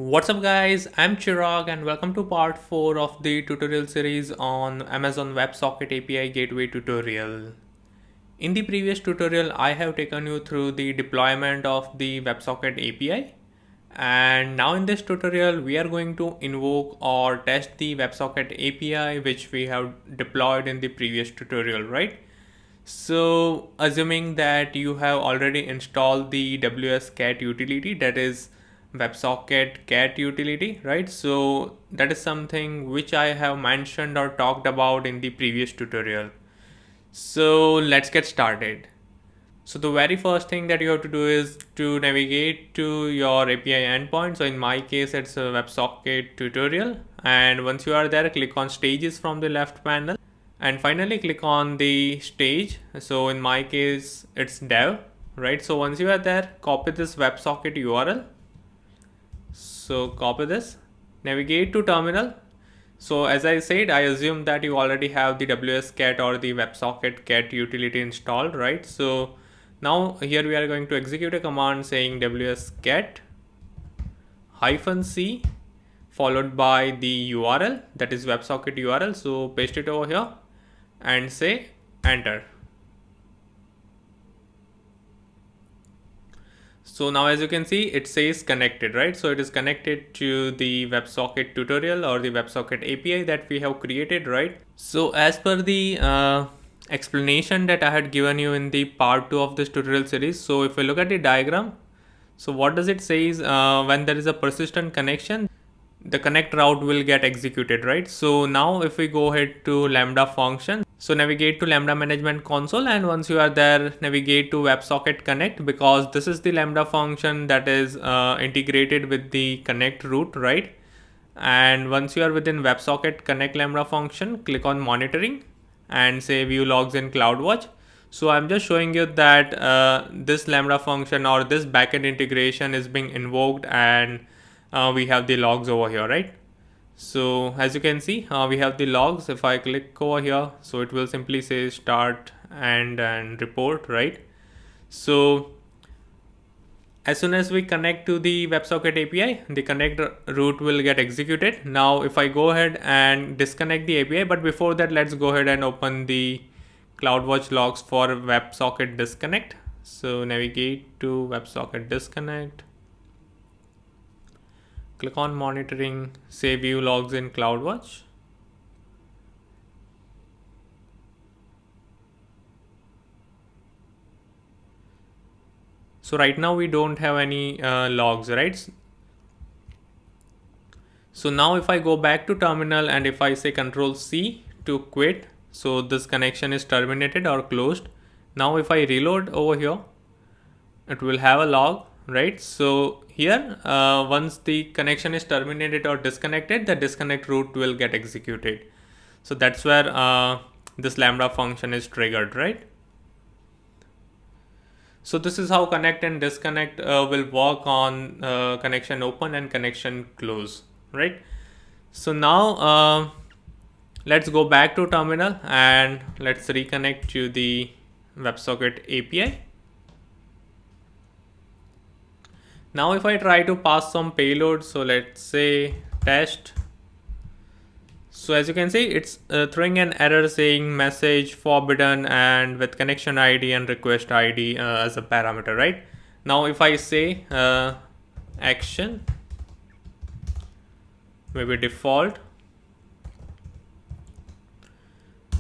What's up guys, I'm Chirag and welcome to part 4 of the tutorial series on Amazon WebSocket API Gateway tutorial. In the previous tutorial, I have taken you through the deployment of the WebSocket API, and now in this tutorial we are going to invoke or test the WebSocket API which we have deployed in the previous tutorial, right? So assuming that you have already installed the WS-cat utility, that is WebSocket cat utility, right? So that is something which I have mentioned or talked about in the previous tutorial. So let's get started. So the very first thing that you have to do is to navigate to your API endpoint. So in my case, it's a WebSocket tutorial. And once you are there, click on stages from the left panel. And finally click on the stage. So in my case, it's dev, right? So once you are there, copy this WebSocket URL. So copy this, navigate to terminal. So as I said, I assume that you already have the WS-cat or the WebSocket cat utility installed, right? So now here we are going to execute a command saying WS-cat -c followed by the URL, that is WebSocket URL. So paste it over here and say enter. So now as you can see, it says connected, right? So it is connected to the WebSocket tutorial or the WebSocket API that we have created, right? So as per the explanation that I had given you in the part 2 of this tutorial series. So if we look at the diagram, so what does it say is when there is a persistent connection, the connect route will get executed, right? So now if we go ahead to Lambda function, so navigate to Lambda management console, and once you are there, navigate to WebSocket connect, because this is the Lambda function that is integrated with the connect route, right? And once you are within WebSocket connect Lambda function, click on monitoring and say view logs in CloudWatch. So I'm just showing you that this Lambda function or this backend integration is being invoked, and we have the logs over here, right? So as you can see, we have the logs. If I click over here, so it will simply say start and report, right? So as soon as we connect to the WebSocket API, the connect route will get executed. Now if I go ahead and disconnect the API, but before that, let's go ahead and open the CloudWatch logs for WebSocket disconnect. So navigate to WebSocket disconnect, click on monitoring, say view logs in CloudWatch. So right now we don't have any logs, right? So now if I go back to terminal and if I say Control C to quit, so this connection is terminated or closed. Now if I reload over here, it will have a log, right? So here once the connection is terminated or disconnected, the disconnect route will get executed. So that's where this Lambda function is triggered, right? So this is how connect and disconnect will work on connection open and connection close, right? So now let's go back to terminal and let's reconnect to the WebSocket API. Now if I try to pass some payload, so let's say test. So as you can see, it's throwing an error saying message forbidden and with connection ID and request ID as a parameter, right? Now if I say action, maybe default,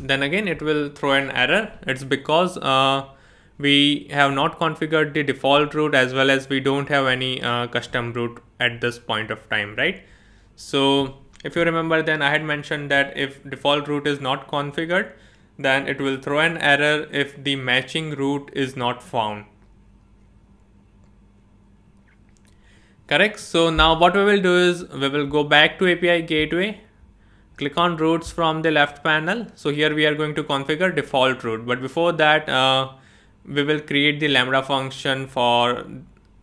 then again it will throw an error. It's because we have not configured the default route, as well as we don't have any custom route at this point of time, right? So if you remember, then I had mentioned that if default route is not configured, then it will throw an error if the matching route is not found. Correct. So now what we will do is we will go back to API gateway, click on routes from the left panel. So here we are going to configure default route, but before that we will create the Lambda function for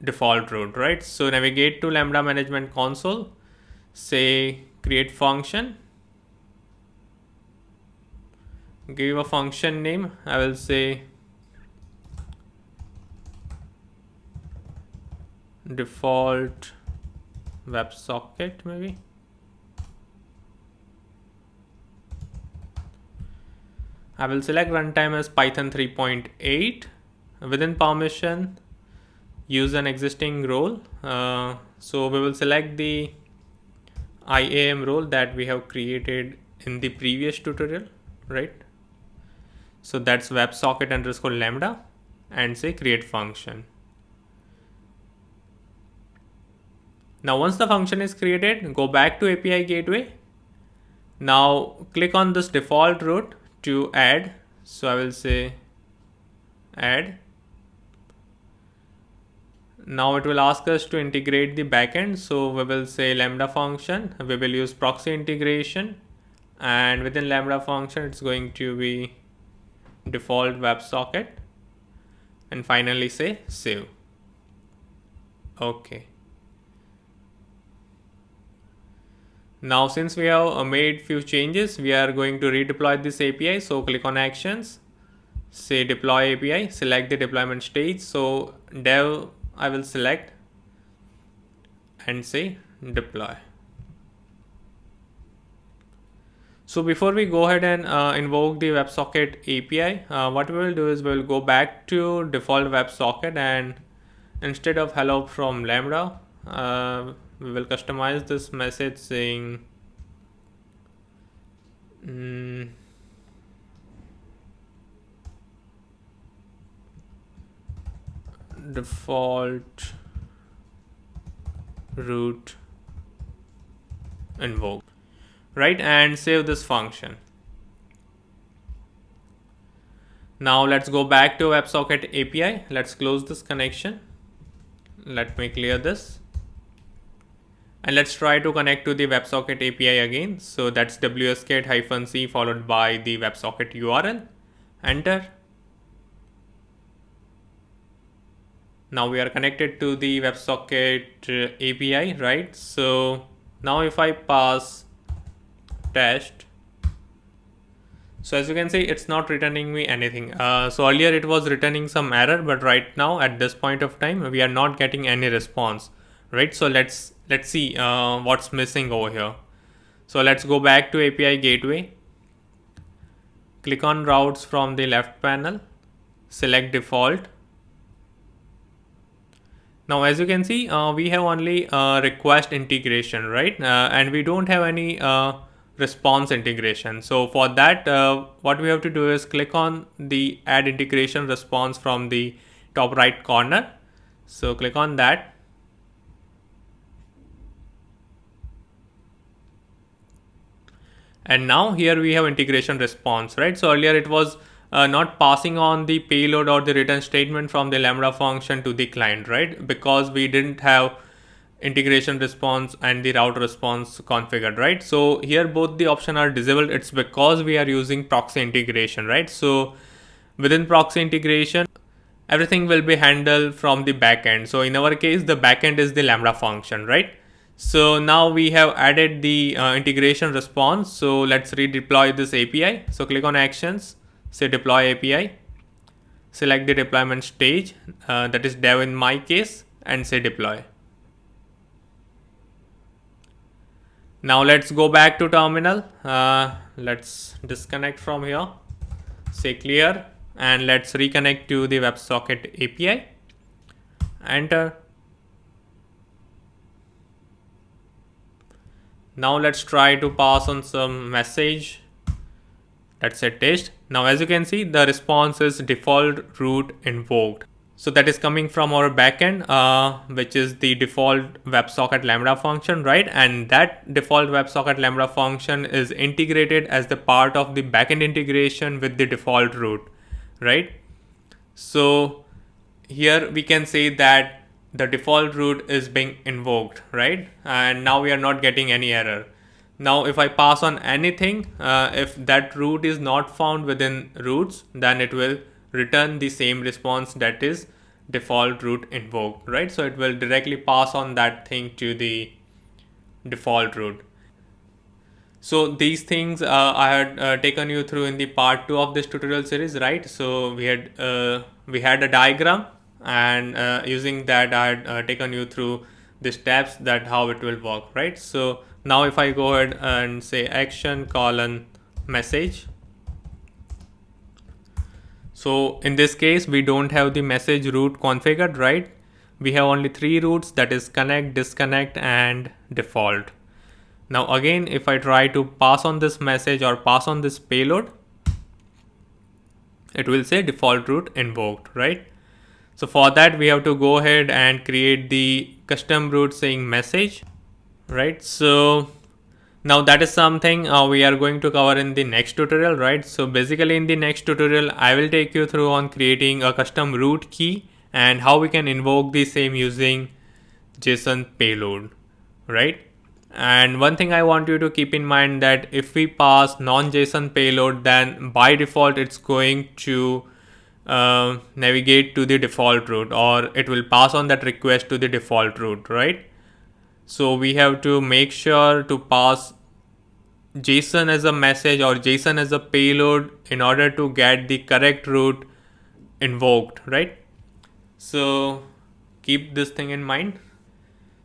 default route, right? So navigate to Lambda management console, say create function, give a function name. I will say default WebSocket maybe. I will select runtime as Python 3.8. Within permission, use an existing role. So we will select the IAM role that we have created in the previous tutorial, right? So that's WebSocket underscore lambda and say create function. Now once the function is created, go back to API gateway. Now click on this default route to add. So I will say add. Now it will ask us to integrate the backend. So we will say lambda function. We will use proxy integration, and within lambda function, it's going to be default WebSocket, and finally say save. Okay. Now since we have made few changes, we are going to redeploy this API. So click on actions, say deploy API, select the deployment stage. So dev I will select and say deploy. So before we go ahead and invoke the WebSocket API, what we will do is we will go back to default WebSocket, and instead of hello from lambda, we will customize this message saying default root invoke, right? And save this function. Now let's go back to WebSocket API. Let's close this connection. Let me clear this. And let's try to connect to the WebSocket API again. So that's wsget-c followed by the WebSocket URL. Enter. Now we are connected to the WebSocket API, right? So now if I pass test, so as you can see, it's not returning me anything. So earlier it was returning some error, but right now at this point of time, we are not getting any response, right? So let's see what's missing over here. So let's go back to API gateway. Click on routes from the left panel, select default. Now, as you can see, we have only request integration, right? And we don't have any response integration. So for that, what we have to do is click on the add integration response from the top right corner. So click on that. And now here we have integration response, right? So earlier it was not passing on the payload or the return statement from the lambda function to the client, right? Because we didn't have integration response and the route response configured, right? So here both the options are disabled. It's because we are using proxy integration, right? So within proxy integration, everything will be handled from the backend. So in our case, the backend is the lambda function, right? So now we have added the integration response. So let's redeploy this API. So click on actions, say deploy API, select the deployment stage, that is dev in my case, and say deploy. Now let's go back to terminal. Let's disconnect from here, say clear, and let's reconnect to the WebSocket API. Enter. Now let's try to pass on some message. Let's say test. Now as you can see, the response is default root invoked. So that is coming from our backend, which is the default WebSocket Lambda function, right? And that default WebSocket Lambda function is integrated as the part of the backend integration with the default root, right? So here we can say that the default root is being invoked, right? And now we are not getting any error. Now if I pass on anything, if that root is not found within roots, then it will return the same response, that is default root invoked, right? So it will directly pass on that thing to the default root. So these things I had taken you through in the part 2 of this tutorial series, right? So we had a diagram, and using that I had taken you through the steps that how it will work, right? So now if I go ahead and say action colon message, so in this case we don't have the message route configured, right? We have only three routes, that is connect, disconnect and default. Now again, if I try to pass on this message or pass on this payload, it will say default route invoked, right? So for that we have to go ahead and create the custom route saying message, right? So now that is something we are going to cover in the next tutorial, right? So basically in the next tutorial I will take you through on creating a custom route key and how we can invoke the same using JSON payload, right? And one thing I want you to keep in mind that if we pass non-JSON payload, then by default it's going to navigate to the default route, or it will pass on that request to the default route, right? So we have to make sure to pass JSON as a message or JSON as a payload in order to get the correct route invoked, right? So keep this thing in mind.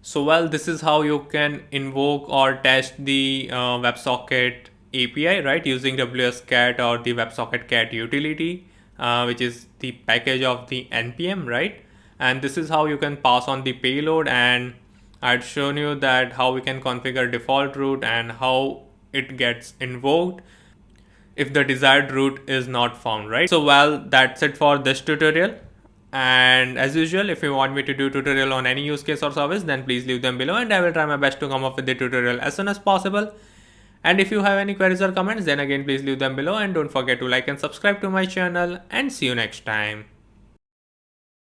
So well, this is how you can invoke or test the WebSocket API, right, using WSCat or the WebSocket cat utility, which is the package of the npm, right? And this is how you can pass on the payload, and I'd shown you that how we can configure default route and how it gets invoked if the desired route is not found, right? So well, that's it for this tutorial. And as usual, if you want me to do tutorial on any use case or service, then please leave them below and I will try my best to come up with the tutorial as soon as possible. And if you have any queries or comments, then again please leave them below and don't forget to like and subscribe to my channel, and see you next time.